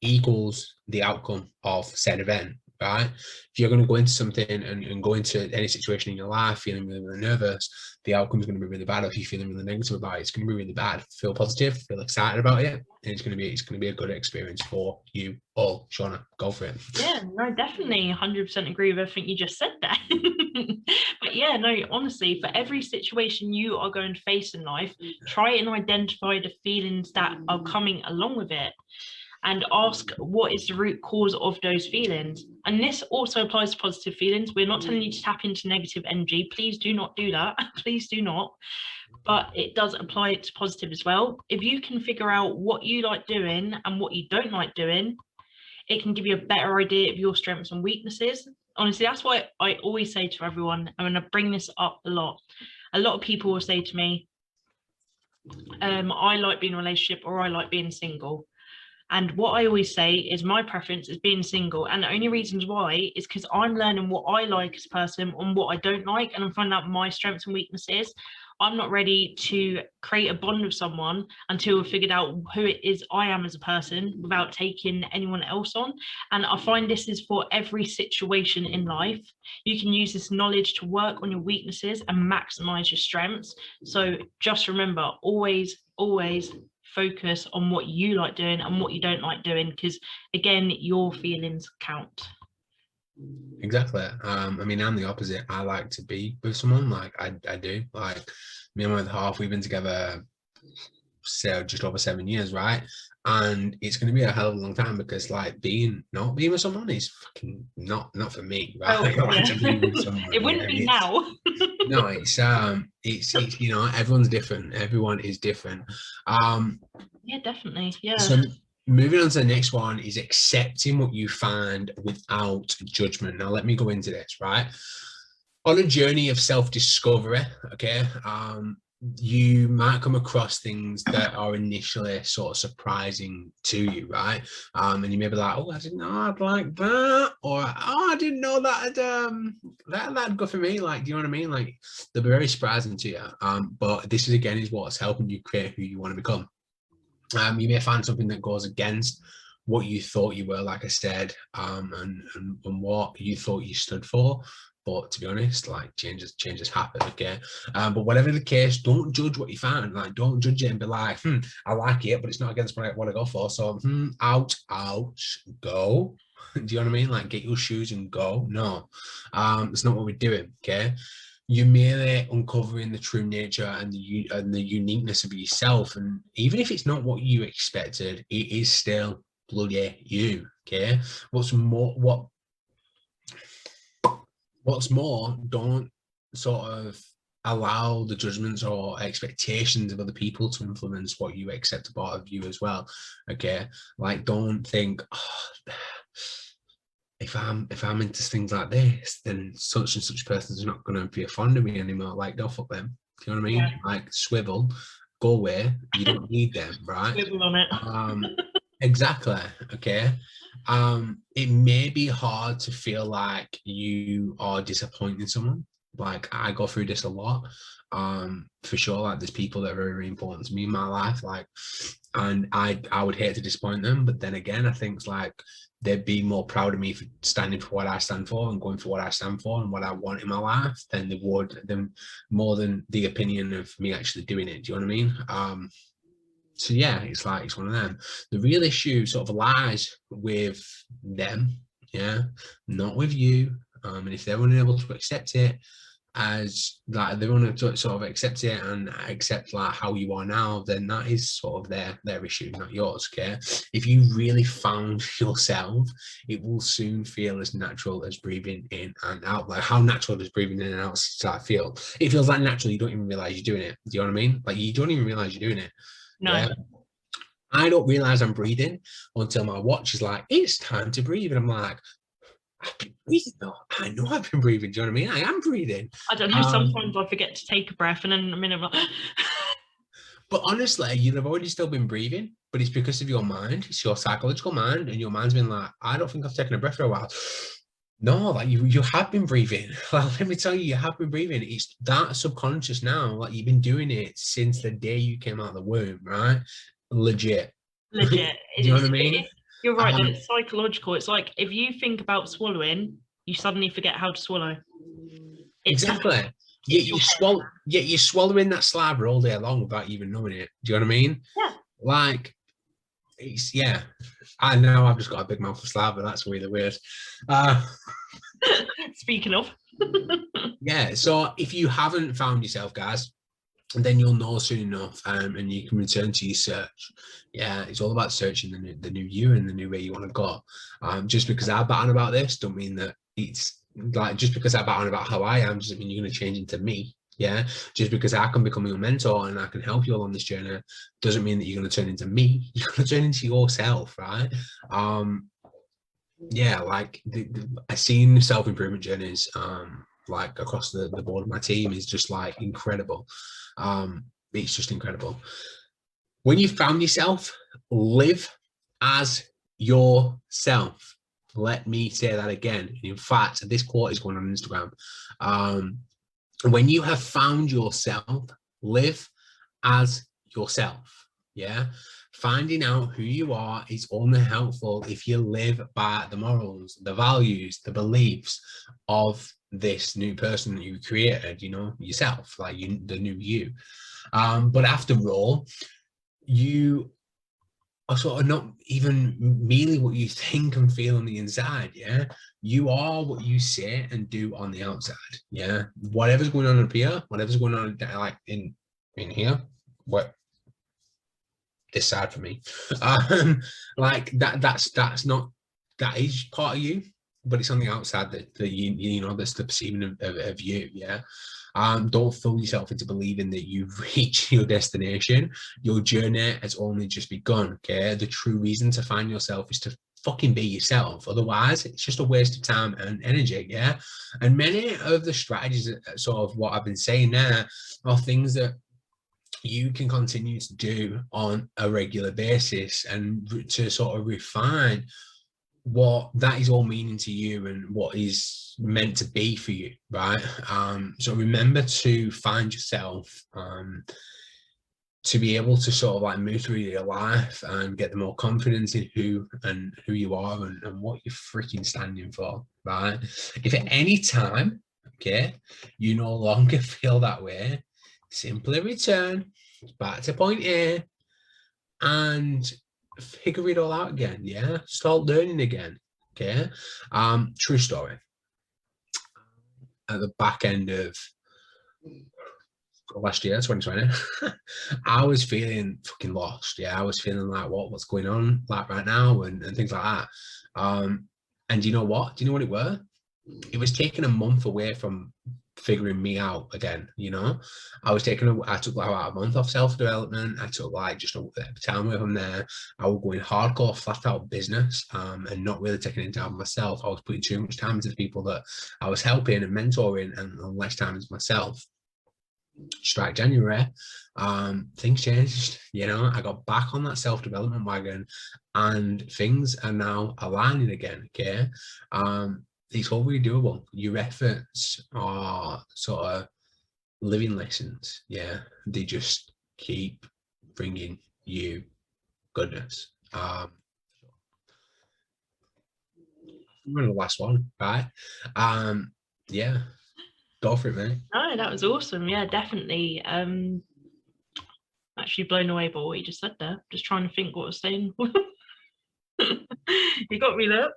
equals the outcome of said event, right? If you're going to go into something and go into any situation in your life feeling really, really nervous, the outcome is going to be really bad. If you're feeling really negative about it, it's going to be really bad. Feel positive, feel excited about it, and it's going to be a good experience for you all. Shauna, go for it. Yeah, no, definitely 100% agree with everything you just said there. But yeah, no, honestly, for every situation you are going to face in life, try and identify the feelings that are coming along with it, and ask what is the root cause of those feelings. And this also applies to positive feelings. We're not telling you to tap into negative energy. Please do not do that. Please do not. But it does apply to positive as well. If you can figure out what you like doing and what you don't like doing, it can give you a better idea of your strengths and weaknesses. Honestly, that's why I always say to everyone, I'm going to bring this up a lot. A lot of people will say to me, I like being in a relationship, or I like being single. And what I always say is my preference is being single. And the only reasons why is because I'm learning what I like as a person and what I don't like. And I'm finding out my strengths and weaknesses. I'm not ready to create a bond with someone until I've figured out who it is I am as a person without taking anyone else on. And I find this is for every situation in life. You can use this knowledge to work on your weaknesses and maximize your strengths. So just remember, always focus on what you like doing and what you don't like doing, because again, your feelings count. Exactly. I mean, I'm the opposite. I like to be with someone. Like I do. Like me and my other half, we've been together just over 7 years, right? And it's going to be a hell of a long time, because like not being with someone is fucking not for me, right? Oh, I like yeah. to be with someone. It wouldn't be now. No, it's you know, everyone's different. Everyone is different. Yeah, definitely. Yeah. So moving on to the next one is accepting what you find without judgment. Now let me go into this, right? On a journey of self-discovery, okay, you might come across things that are initially sort of surprising to you, right? And you may be like, oh, I didn't know I'd like that, or oh, I didn't know that that'd go for me. Like, do you know what I mean? Like, they'll be very surprising to you. But this is again is what's helping you create who you want to become. You may find something that goes against what you thought you were, like I said, and what you thought you stood for. But to be honest, like changes happen, okay? But whatever the case, don't judge what you find. Like, don't judge it and be like, I like it, but it's not against what I want to go for. So, out, go. Do you know what I mean? Like, get your shoes and go. No, it's not what we're doing, okay? You're merely uncovering the true nature and the uniqueness of yourself. And even if it's not what you expected, it is still bloody you, okay? What's more, don't sort of allow the judgments or expectations of other people to influence what you accept about of you as well, okay? Like, don't think, oh, if I'm into things like this, then such and such person's not going to be fond of me anymore. Like, don't fuck them. Do you know what I mean? Yeah. Like, swivel, go away. You don't need them, right? Swivel on it. Exactly. Okay. It may be hard to feel like you are disappointing someone. Like, I go through this a lot. For sure. Like, there's people that are very, very important to me in my life. Like, and I would hate to disappoint them, but then again, I think it's like they'd be more proud of me for standing for what I stand for and going for what I stand for and what I want in my life than they would them more than the opinion of me actually doing it. Do you know what I mean? So yeah, it's like, it's one of them. The real issue sort of lies with them, yeah, not with you. And if they're unable to accept it, as like they want to sort of accept it and accept like how you are now, then that is sort of their issue, not yours. Okay, if you really found yourself, it will soon feel as natural as breathing in and out. Like, how natural does breathing in and out start feel? It feels like natural. You don't even realize you're doing it. Do you know what I mean? Like, you don't even realize you're doing it. No. Yeah, I don't realize I'm breathing until my watch is like, it's time to breathe, and I'm like, I've been breathing though. I know I've been breathing. Do you know what I mean? I am breathing. I don't know. Sometimes I forget to take a breath, and then in a minute I'm like, But honestly, you'd have already still been breathing, but it's because of your mind. It's your psychological mind, and your mind's been like, I don't think I've taken a breath for a while. No, like you have been breathing. Like, let me tell you, you have been breathing. It's that subconscious now. Like, you've been doing it since the day you came out of the womb, right? Legit. legit. Do you know what I mean? You're right. That it's psychological. It's like if you think about swallowing, you suddenly forget how to swallow. Exactly. You're swallowing that saliva all day long without even knowing it. Do you know what I mean? Yeah. Like, it's, yeah. I know I've just got a big mouth of saliva. That's really weird. Speaking of. Yeah. So if you haven't found yourself, guys, then you'll know soon enough, and you can return to your search. Yeah, it's all about searching the new you and the new way you want to go. Just because I bat on about this, don't mean that it's like, just because I bat on about how I am doesn't mean you're going to change into me. Yeah, just because I can become your mentor and I can help you along this journey doesn't mean that you're going to turn into me. You're going to turn into yourself, right? Yeah, like I've seen self-improvement journeys like across the board of my team is just like incredible. It's just incredible. When you found yourself, live as yourself. Let me say that again. In fact, this quote is going on Instagram. When you have found yourself, live as yourself. Yeah. Finding out who you are is only helpful if you live by the morals, the values, the beliefs of this new person that you created, you know, yourself, like you, the new you. But after all, you are sort of not even merely what you think and feel on the inside. Yeah, you are what you say and do on the outside. Yeah, whatever's going on up here, whatever's going on like in here, what this side for me, like that's not, that is part of you, but it's on the outside that you know, that's the perceiving of you. Yeah. Don't fool yourself into believing that you've reached your destination. Your journey has only just begun. Okay, the true reason to find yourself is to fucking be yourself. Otherwise, it's just a waste of time and energy. Yeah, and many of the strategies, sort of what I've been saying there, are things that you can continue to do on a regular basis and to sort of refine what that is all meaning to you and what is meant to be for you, right? So remember to find yourself, to be able to sort of like move through your life and get the more confidence in who you are and what you're freaking standing for, right? If at any time, okay, you no longer feel that way, simply return back to point A and figure it all out again. Yeah, start learning again. Okay. True story. At the back end of last year, 2020, I was feeling fucking lost. Yeah, I was feeling like, what's going on like right now and things like that. And you know what? Do you know what it were? It was taking a month away from figuring me out again. You know, I took like about a month off self-development. I took like just a time away from there. I was going hardcore, flat out business, and not really taking any time for myself. I was putting too much time into the people that I was helping and mentoring, and less time into myself. Strike January, things changed. You know, I got back on that self-development wagon, and things are now aligning again. Okay. It's all really doable. Your efforts are sort of living lessons. Yeah, they just keep bringing you goodness. We're the last one, right? Yeah, go for it, mate. No, that was awesome. Yeah, definitely. Actually blown away by what you just said there. Just trying to think what I was saying. You got me there.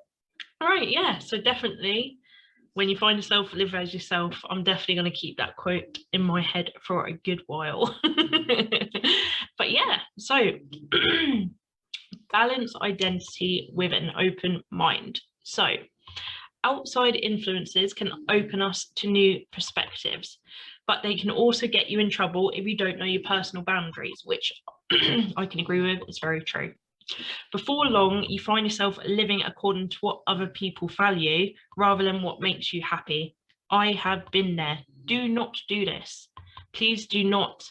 All right, yeah. So definitely when you find yourself, live as yourself. I'm definitely going to keep that quote in my head for a good while. But yeah, so balance identity with an open mind. So outside influences can open us to new perspectives, but they can also get you in trouble if you don't know your personal boundaries, which I can agree with. It's very true. Before long, you find yourself living according to what other people value rather than what makes you happy. I have been there. Do not do this. Please do not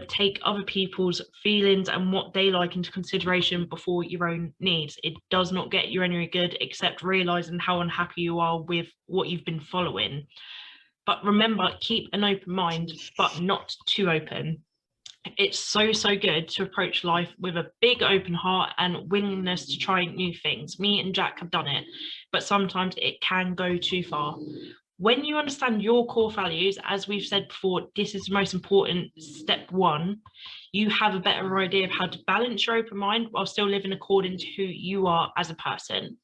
take other people's feelings and what they like into consideration before your own needs. It does not get you any good, except realizing how unhappy you are with what you've been following. But remember, keep an open mind, but not too open. It's so good to approach life with a big open heart and willingness to try new things. Me and Jack have done it, but sometimes it can go too far. When you understand your core values, as we've said before, this is the most important step one. You have a better idea of how to balance your open mind while still living according to who you are as a person.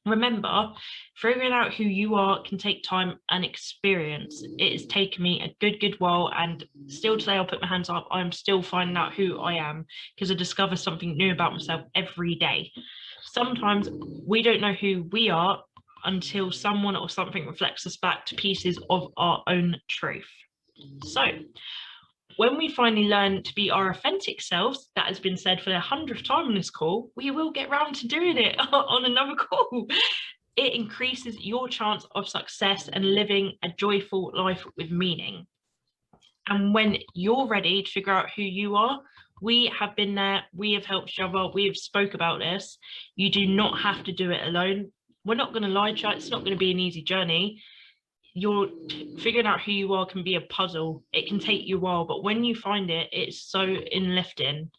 Remember, figuring out who you are can take time and experience. It has taken me a good while, and still today I'll put my hands up. I'm still finding out who I am because I discover something new about myself every day. Sometimes we don't know who we are until someone or something reflects us back to pieces of our own truth. So when we finally learn to be our authentic selves, that has been said for the 100th time on this call, we will get round to doing it on another call. It increases your chance of success and living a joyful life with meaning. And when you're ready to figure out who you are, we have been there, we have helped each other, we have spoke about this. You do not have to do it alone. We're not going to lie to you, it's not going to be an easy journey. You're figuring out who you are can be a puzzle. It can take you a while, but when you find it, it's so enlifting.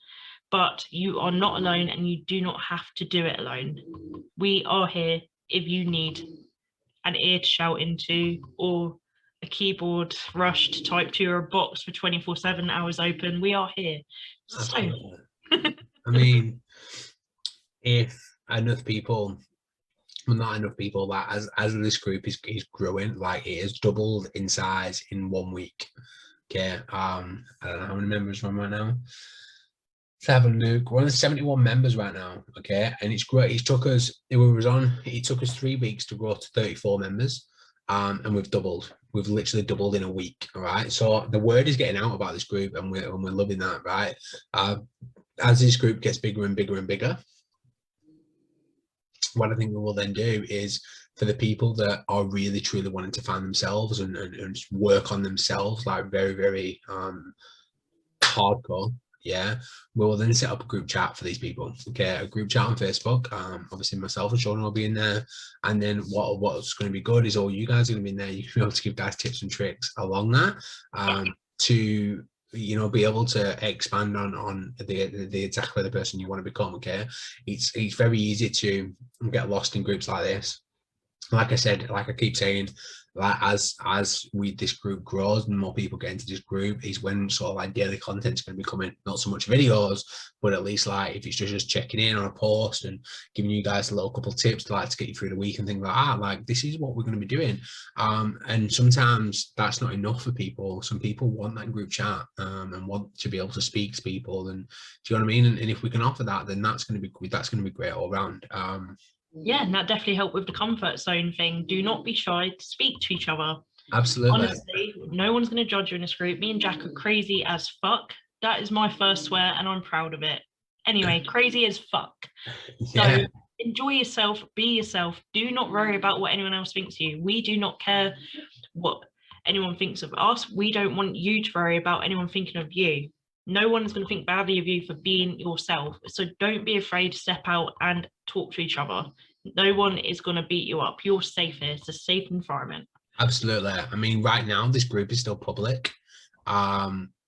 But you are not alone, and you do not have to do it alone. We are here if you need an ear to shout into, or a keyboard rush to type to, or a box for 24/7 hours open. We are here. So I mean, if enough people, well, not enough people, that as this group is growing, like it has doubled in size in 1 week. Okay, I don't know how many members we're on right now. Let's have a look. We're on 71 members right now. Okay, and it's great. It took us 3 weeks to grow to 34 members, and we've doubled. We've literally doubled in a week. All right, so the word is getting out about this group, and we're loving that. Right, as this group gets bigger and bigger and bigger, what I think we will then do is, for the people that are really truly wanting to find themselves and work on themselves, like very hardcore, yeah, we will then set up a group chat for these people. Okay, a group chat on Facebook. Obviously myself and Sean will be in there, and then what's going to be good is all you guys are going to be in there. You can be able to give guys tips and tricks along that, to be able to expand on the exactly the person you want to become. Okay, it's very easy to get lost in groups like this. Like I said, like I keep saying, like as this group grows and more people get into this group, is when sort of like daily content's going to be coming. Not so much videos, but at least like if it's just checking in on a post and giving you guys a little couple of tips to get you through the week and things like that. Like, this is what we're going to be doing. And sometimes that's not enough for people. Some people want that group chat, and want to be able to speak to people. And do you know what I mean? And if we can offer that, then that's going to be great all around. Yeah, and that definitely helped with the comfort zone thing. Do not be shy to speak to each other. Absolutely. Honestly, no one's going to judge you in this group. Me and Jack are crazy as fuck. That is my first swear, and I'm proud of it. Anyway, crazy as fuck. Yeah. So enjoy yourself, be yourself. Do not worry about what anyone else thinks of you. We do not care what anyone thinks of us. We don't want you to worry about anyone thinking of you. No one is going to think badly of you for being yourself. So don't be afraid to step out and talk to each other. No one is going to beat you up. You're safe here. It's a safe environment. Absolutely. I mean, right now, this group is still public,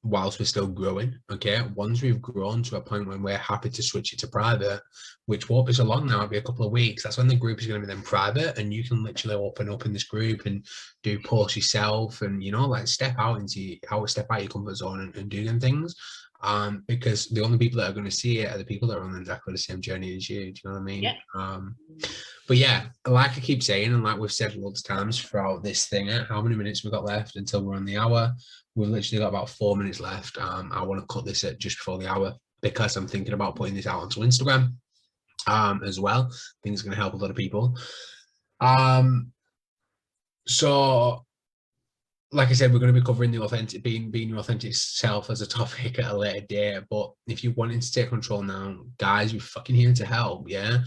whilst we're still growing. Okay. Once we've grown to a point when we're happy to switch it to private, which won't be so long now, it'll be a couple of weeks. That's when the group is going to be then private, and you can literally open up in this group and do posts yourself, and step out your comfort zone and do them things. because the only people that are going to see it are the people that are on exactly the same journey as you. Do you know what I mean? Yeah. But yeah, like I keep saying, and like we've said loads of times throughout this thing, how many minutes we've got left until we're on the hour? We've literally got about 4 minutes left. I want to cut this at just before the hour because I'm thinking about putting this out onto Instagram as well. I think it's going to help a lot of people. So like I said, we're going to be covering the authentic, being your authentic self as a topic at a later date. But if you're wanting to take control now, guys, we're fucking here to help. Yeah.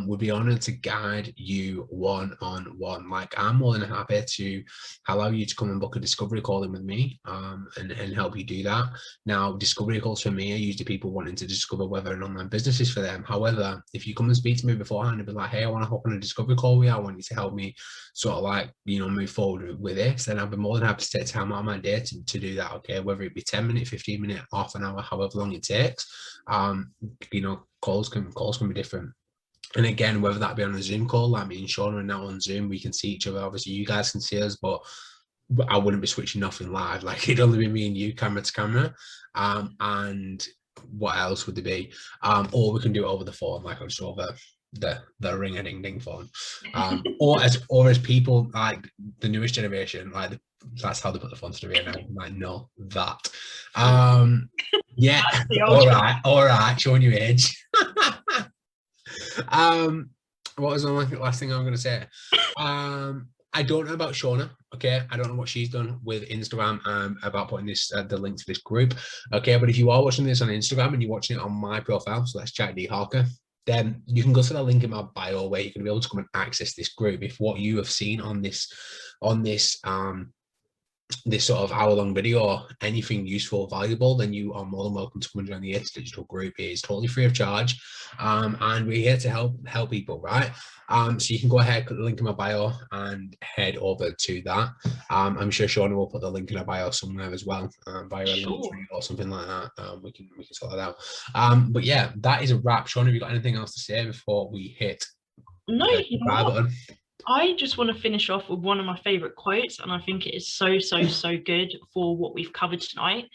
We'd be honored to guide you one-on-one. Like, I'm more than happy to allow you to come and book a discovery call in with me, and help you do that. Now, discovery calls for me are usually people wanting to discover whether an online business is for them. However, if you come and speak to me beforehand and be like, hey, I want to hop on a discovery call with you, I want you to help me sort of like, move forward with this, then I'd be more than happy to take time out of my day to do that. Okay, whether it be 10 minutes, 15 minutes, half an hour, however long it takes. Calls can be different. And again, whether that be on a Zoom call, like me and Sean are now on Zoom, we can see each other. Obviously, you guys can see us, but I wouldn't be switching nothing live. Like, it'd only be me and you, camera to camera. And what else would there be? Or we can do it over the phone, like just over the ring-a-ding-ding phone. Or as people like the newest generation, like that's how they put the phone to the ring. I might know that. Yeah. All right, showing you age. What was the last thing I'm going to say? I don't know about Shauna. Okay, I don't know what she's done with Instagram about putting this the link to this group. Okay, but if you are watching this on Instagram and you're watching it on my profile, so that's Jack D Harker, then you can go to the link in my bio where you can be able to come and access this group. If what you have seen on this this sort of hour-long video or anything useful or valuable, then you are more than welcome to come and join the It's Digital group. It is totally free of charge, and we're here to help people, right? So you can go ahead, click the link in my bio and head over to that. I'm sure Shauna will put the link in her bio somewhere as well, via a link tree or something like that. We can sort that out. But yeah, that is a wrap. Shauna, have you got anything else to say before we hit the bye button? I just want to finish off with one of my favorite quotes, and I think it is so good for what we've covered tonight.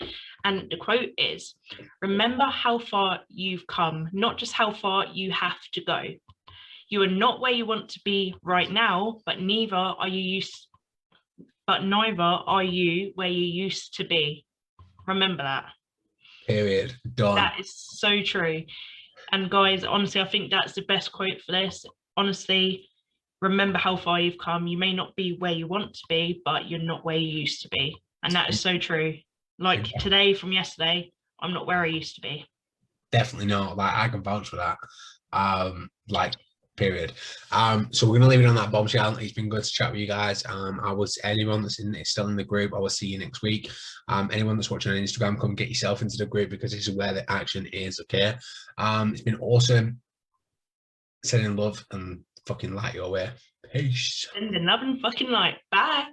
And the quote is, remember how far you've come, not just how far you have to go. You are not where you want to be right now, but neither are you where you used to be. Remember that. Period. Done. That is so true. And guys, honestly, I think that's the best quote for this. Honestly, remember how far you've come. You may not be where you want to be, but you're not where you used to be. And that is so true. Like today from yesterday, I'm not where I used to be. Definitely not. Like, I can vouch for that. Period. So we're gonna leave it on that bombshell. It's been good to chat with you guys. Anyone that's still in the group, I will see you next week. Anyone that's watching on Instagram, come get yourself into the group because this is where the action is. Okay. It's been awesome. Sending love and fucking light your way. Peace. Sending love and fucking light. Bye.